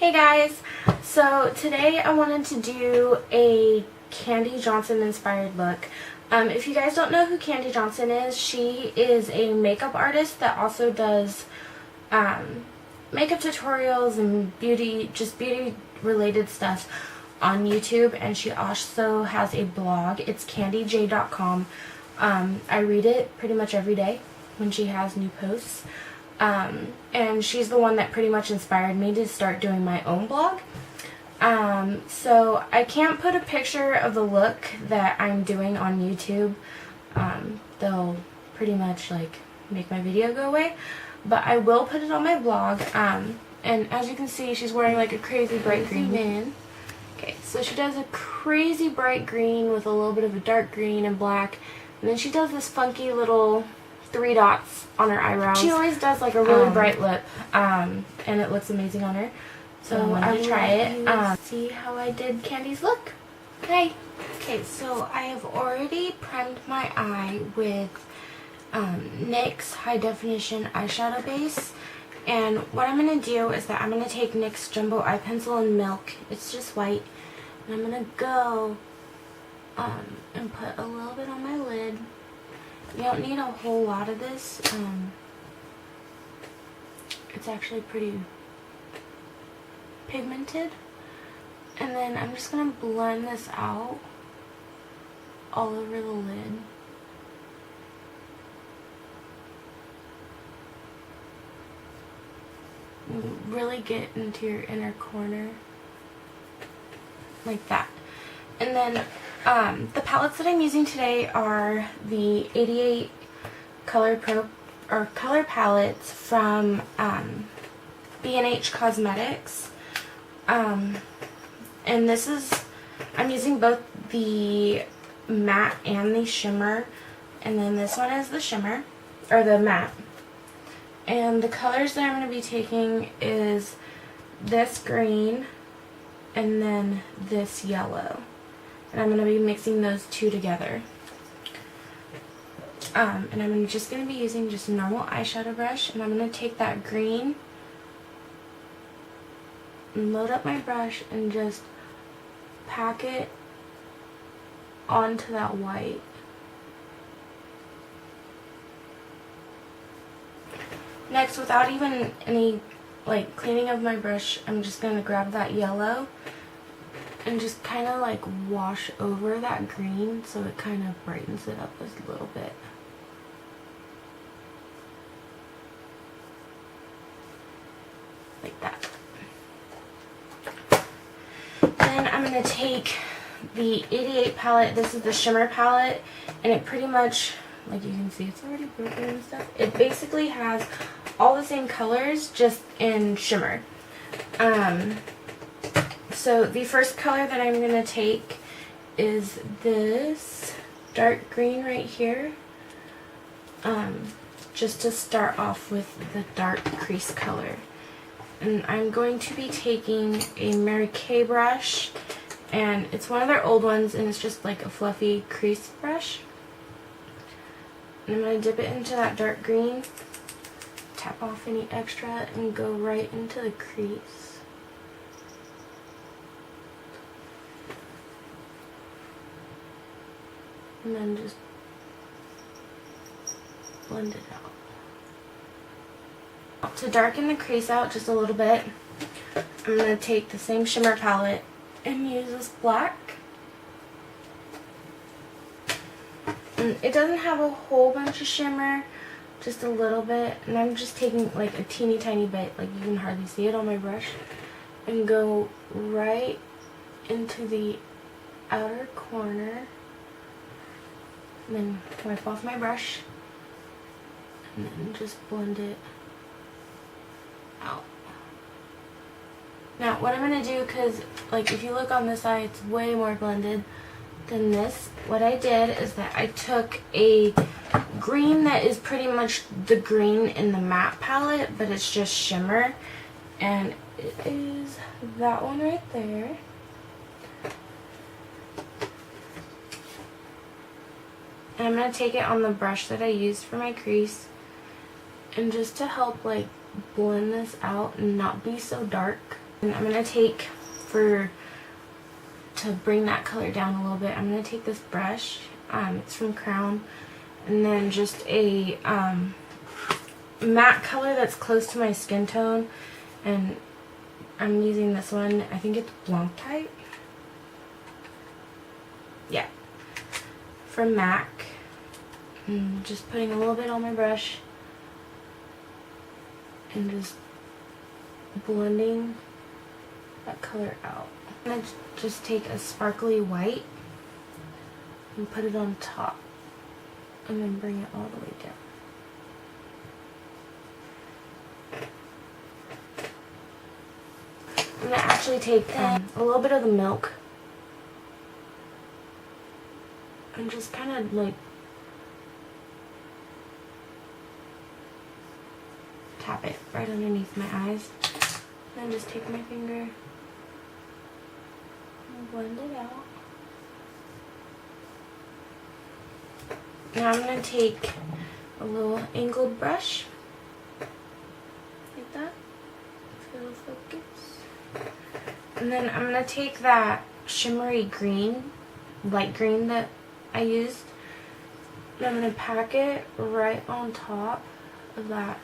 Hey guys, so today I wanted to do a Kandee Johnson inspired look. If you guys don't know who Kandee Johnson is, she is a makeup artist that also does makeup tutorials and beauty related stuff on YouTube, and she also has a blog. It's kandeej.com. I read it pretty much every day when she has new posts. And she's the one that pretty much inspired me to start doing my own blog. So I can't put a picture of the look that I'm doing on YouTube. They'll pretty much like make my video go away. But I will put it on my blog. And as you can see, she's wearing like a crazy bright green. Okay, so she does a crazy bright green with a little bit of a dark green and black. And then she does this funky little 3 dots on her eyebrows. She always does like a really bright lip, and it looks amazing on her. So I will try it. See how I did Kandee's look. Okay. Okay, so I have already primed my eye with NYX High Definition Eyeshadow Base. And what I'm going to do is that I'm going to take NYX Jumbo Eye Pencil in Milk. It's just white. And I'm going to go and put a little bit on my lid. You don't need a whole lot of this. It's actually pretty pigmented. And then I'm just going to blend this out all over the lid. Really get into your inner corner. Like that. And then the palettes that I'm using today are the 88 color palettes from B&H Cosmetics. And this is, I'm using both the matte and the shimmer. And then this one is the shimmer, or the matte. And the colors that I'm going to be taking is this green and then this yellow. And I'm going to be mixing those two together. And I'm just going to be using just a normal eyeshadow brush. And I'm going to take that green and load up my brush and just pack it onto that white. Next, without even any like cleaning of my brush, I'm just going to grab that yellow and just kind of like wash over that green so it kind of brightens it up a little bit. Like that. Then I'm going to take the 88 palette. This is the shimmer palette, and it pretty much, like you can see, it's already broken and stuff. It basically has all the same colors, just in shimmer. So the first color that I'm going to take is this dark green right here. Just to start off with the dark crease color. And I'm going to be taking a Mary Kay brush. And it's one of their old ones, and it's just like a fluffy crease brush. And I'm going to dip it into that dark green. Tap off any extra and go right into the crease. And then just blend it out. To darken the crease out just a little bit, I'm going to take the same shimmer palette and use this black. And it doesn't have a whole bunch of shimmer, just a little bit. And I'm just taking like a teeny tiny bit, like you can hardly see it on my brush, and go right into the outer corner. And then wipe off my brush and then just blend it out. Now what I'm going to do, because like if you look on this side, it's way more blended than this. What I did is that I took a green that is pretty much the green in the matte palette, but it's just shimmer, and it is that one right there. And I'm going to take it on the brush that I used for my crease, and just to help like blend this out and not be so dark, And I'm going to take, to bring that color down a little bit, I'm going to take this brush, it's from Crown, and then just a matte color that's close to my skin tone, and I'm using this one, I think it's Blanc type. Yeah, from MAC. And just putting a little bit on my brush and just blending that color out. I'm going to just take a sparkly white and put it on top and then bring it all the way down. I'm going to actually take a little bit of the milk and just kind of like tap it right underneath my eyes. And then just take my finger and blend it out. Now I'm going to take a little angled brush, like that, if it'll focus. And then I'm going to take that shimmery green, light green that I used, and I'm going to pack it right on top of that,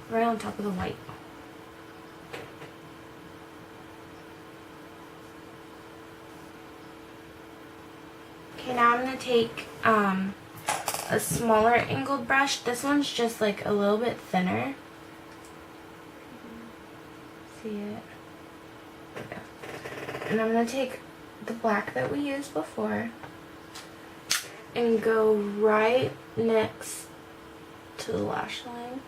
right on top of the white. Okay, now I'm going to take a smaller angled brush. This one's just like a little bit thinner. See it? Okay. And I'm going to take the black that we used before and go right next to the lash line.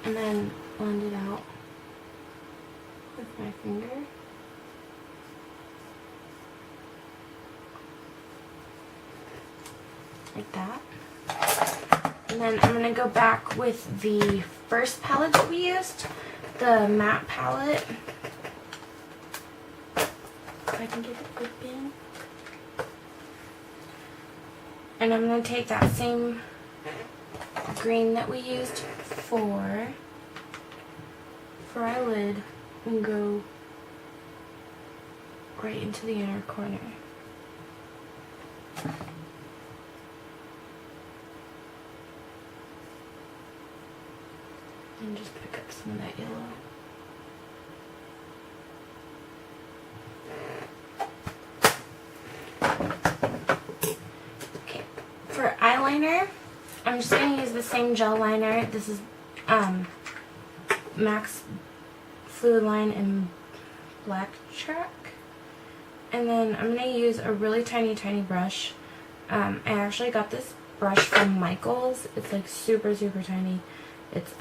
And then blend it out with my finger. Like that. And then I'm going to go back with the first palette that we used, the matte palette. If I can get it open. And I'm going to take that same green that we used for our lid and go right into the inner corner. And just pick up some of that yellow. Okay, for eyeliner, I'm just going to use the same gel liner. This is MAC's Fluid Line in Black Track. And then I'm going to use a really tiny brush. I actually got this brush from Michael's. It's like super tiny. It's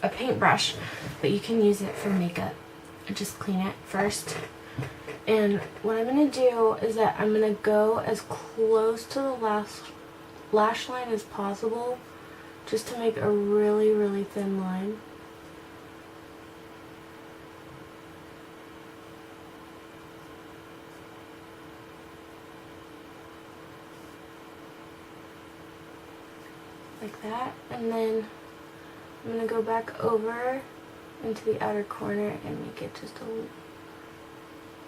a paintbrush, but you can use it for makeup. Just clean it first. And what I'm going to do is that I'm going to go as close to the lash line as possible, just to make a really thin line. Like that. And then I'm going to go back over into the outer corner and make it just a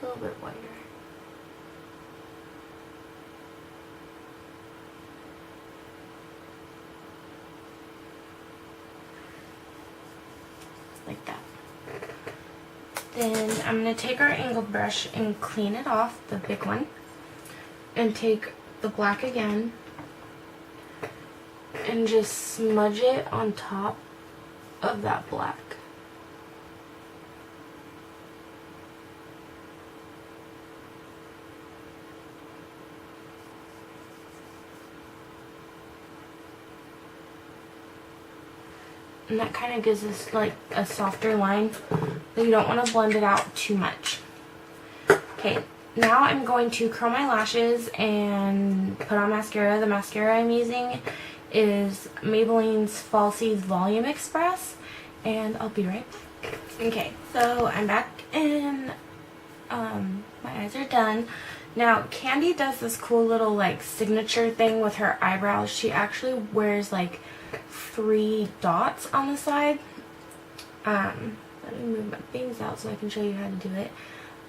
little bit wider. Like that. Then I'm going to take our angled brush and clean it off, the big one, and take the black again and just smudge it on top of that black. And that kind of gives us like a softer line, but you don't want to blend it out too much. Okay, now I'm going to curl my lashes and put on mascara. The mascara I'm using is Maybelline's Falsies Volume Express, and I'll be right back. Okay, so I'm back and my eyes are done. Now, Kandee does this cool little like signature thing with her eyebrows. She actually wears like 3 dots on the side. Let me move my things out so I can show you how to do it.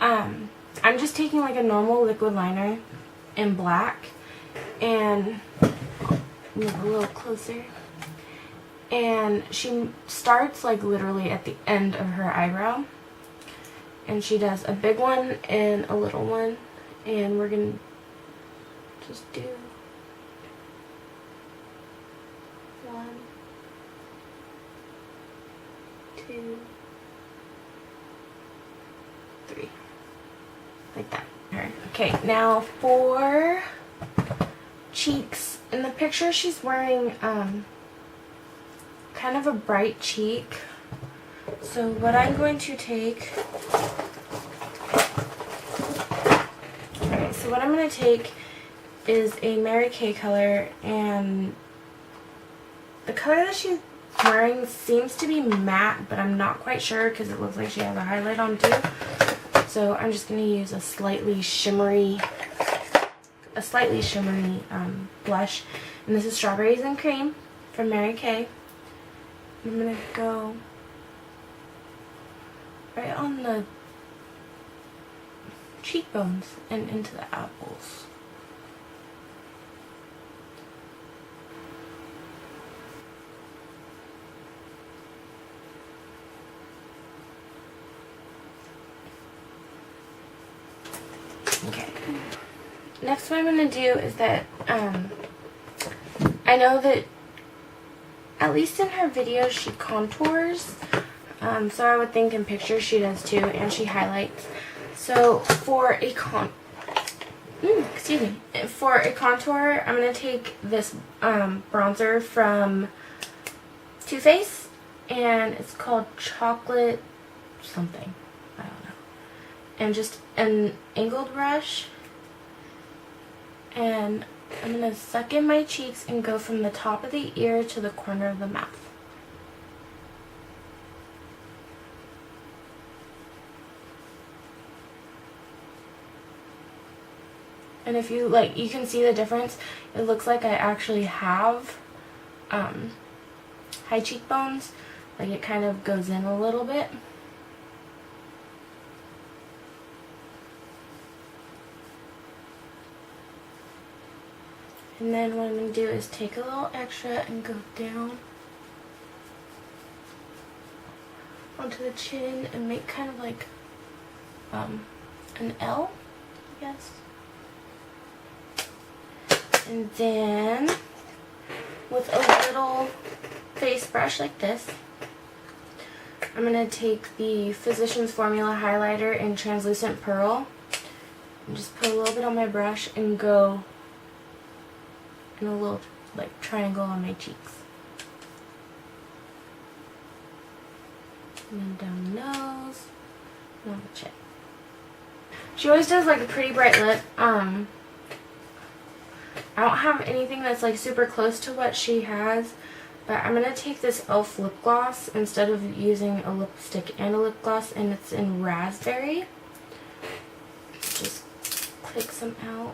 I'm just taking like a normal liquid liner in black and move a little closer. And she starts like literally at the end of her eyebrow. And she does a big one and a little one. And we're going to just do 1, 2, 3. Like that. Okay, now for cheeks. In the picture she's wearing kind of a bright cheek. So what I'm going to take... So what I'm going to take is a Mary Kay color, and the color that she's wearing seems to be matte, but I'm not quite sure because it looks like she has a highlight on too. So I'm just going to use a slightly shimmery blush, and this is Strawberries and Cream from Mary Kay. I'm going to go right on the cheekbones and into the apples. Okay. Next what I'm going to do is that I know that at least in her videos she contours, so I would think in pictures she does too, and she highlights. So for a contour, I'm going to take this bronzer from Too Faced, and it's called Chocolate something, I don't know, and just an angled brush, and I'm going to suck in my cheeks and go from the top of the ear to the corner of the mouth. And if you like, you can see the difference. It looks like I actually have high cheekbones. Like it kind of goes in a little bit. And then what I'm going to do is take a little extra and go down onto the chin and make kind of like an L, I guess. And then, with a little face brush like this, I'm going to take the Physicians Formula highlighter in Translucent Pearl and just put a little bit on my brush and go in a little like triangle on my cheeks. And then down the nose, and on the chin. She always does like a pretty bright lip. I don't have anything that's like super close to what she has, but I'm going to take this e.l.f. lip gloss instead of using a lipstick and a lip gloss, and it's in Raspberry. Just click some out.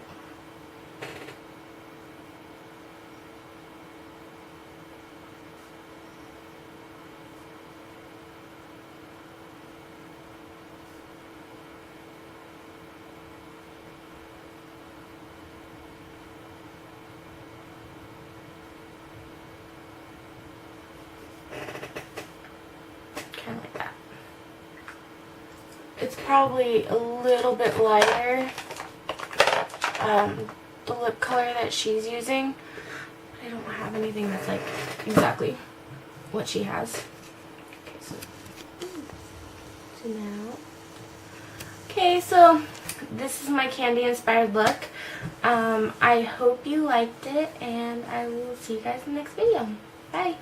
Kind of like that. It's probably a little bit lighter, the lip color that she's using. I don't have anything that's like exactly what she has. Okay, so now. Okay, so this is my Kandee inspired look. I hope you liked it, and I will see you guys in the next video. Bye.